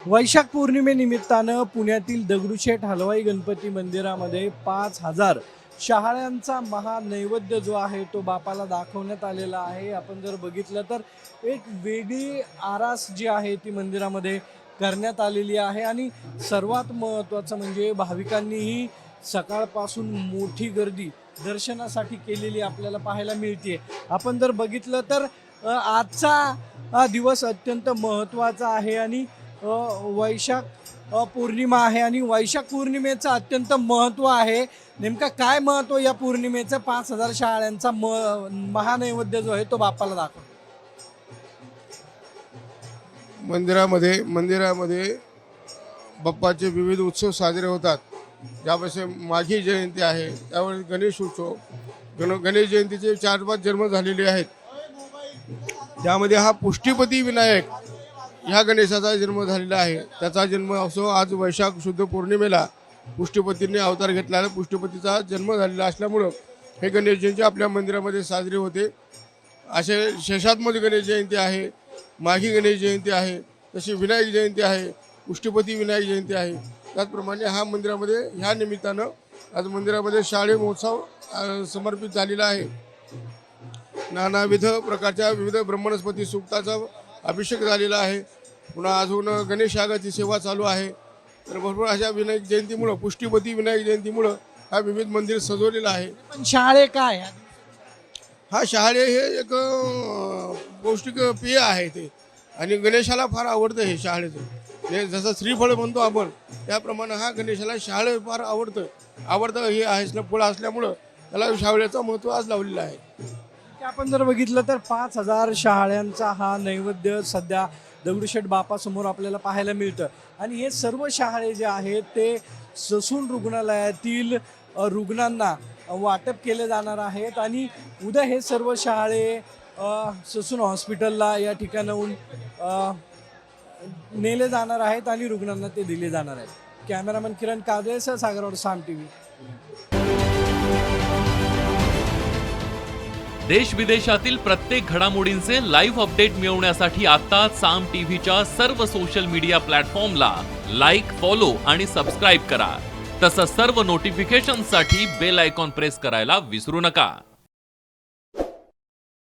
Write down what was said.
वैशाख पौर्णिमेनिमित्तानं पुण्यातील दगडूशेठ हलवाई गणपती मंदिरामध्ये 5,000 शहाळ्यांचा महानैवेद्य जो आहे तो बापाला दाखवण्यात आलेला आहे। आपण जर बघितलं तर एक वेगळी आरास जी आहे ती मंदिरामध्ये करण्यात आलेली आहे आणि सर्वात महत्त्वाचं म्हणजे भाविकांनीही सकाळपासून मोठी गर्दी दर्शनासाठी केलेली आपल्याला पाहायला मिळते। आपण जर बघितलं तर आजचा दिवस अत्यंत महत्त्वाचा आहे आणि वैशाख पौर्णिमा आहे आणि वैशाख पौर्णिमेचं अत्यंत महत्त्व आहे। नेमका काय महत्त्व या पौर्णिमेचं? 5,000 शाळांचा महानैवेद्य जो आहे तो बापाला दाखवतो। मंदिरामध्ये बाप्पाचे विविध उत्सव साजरे होतात। ज्यापासून माघी जयंती आहे, त्यावेळी गणेश उत्सव, गणेश जयंतीचे 4-5 जन्म झालेले आहेत। त्यामध्ये हा पुष्टीपती विनायक ह्या गणेशाचा जन्म झालेला आहे। त्याचा जन्म असो आज वैशाख शुद्ध पौर्णिमेला पुष्टीपतीने अवतार घेतलेला पुष्टीपतीचा जन्म झालेला असल्यामुळं हे गणेश जयंती आपल्या मंदिरामध्ये साजरी होते। असे शेषात्मक गणेश जयंती आहे, माघी गणेश जयंती आहे, तशी विनायक जयंती आहे, पुष्टीपती विनायक जयंती आहे। त्याचप्रमाणे ह्या मंदिरामध्ये ह्या निमित्तानं आज मंदिरामध्ये शाळे महोत्सव समर्पित झालेला आहे। नानाविध प्रकारच्या विविध ब्रह्मणस्पती सूक्ताचा अभिषेक झालेला आहे। पुन्हा अजून गणेश यागाची सेवा चालू आहे। तर भरपूर अशा विनायक जयंतीमुळं, पुष्टीपती विनायक जयंतीमुळं हा विविध मंदिर सजवलेलं आहे। पण शाळे काय? हा शहाळे हे एक पौष्टिक पेय आहे ते, आणि गणेशाला फार आवडतं हे शहाळेचं। हे जसं श्रीफळ म्हणतो आपण, त्याप्रमाणे हा गणेशाला शहाळे फार आवडतं हे आहे फळ असल्यामुळं त्याला शहाळ्याचं महत्त्व आज लावलेलं आहे। आपण जर बघितलं तर 5,000 शहाळ्यांचा हा नैवेद्य सध्या दगडूशेठ बापासमोर आपल्याला पाहायला मिळतं आणि हे सर्व शहाळे जे आहेत ते ससून रुग्णालयातील रुग्णांना वाटप केले जाणार आहेत आणि उद्या हे सर्व शहाळे ससून हॉस्पिटलला या ठिकाणाहून नेले जाणार आहेत आणि रुग्णांना ते दिले जाणार आहेत। कॅमेरामन किरण काजळेसह सागरवाड, साम टीव्ही। देश विदेशातील प्रत्येक घडामोडींचे लाईव्ह अपडेट मिळवण्यासाठी आता साम टीव्हीच्या सर्व सोशल मीडिया प्लॅटफॉर्मला लाईक, फॉलो आणि सबस्क्राईब करा। तसंच सर्व नोटिफिकेशनसाठी बेल आयकॉन प्रेस करायला विसरू नका।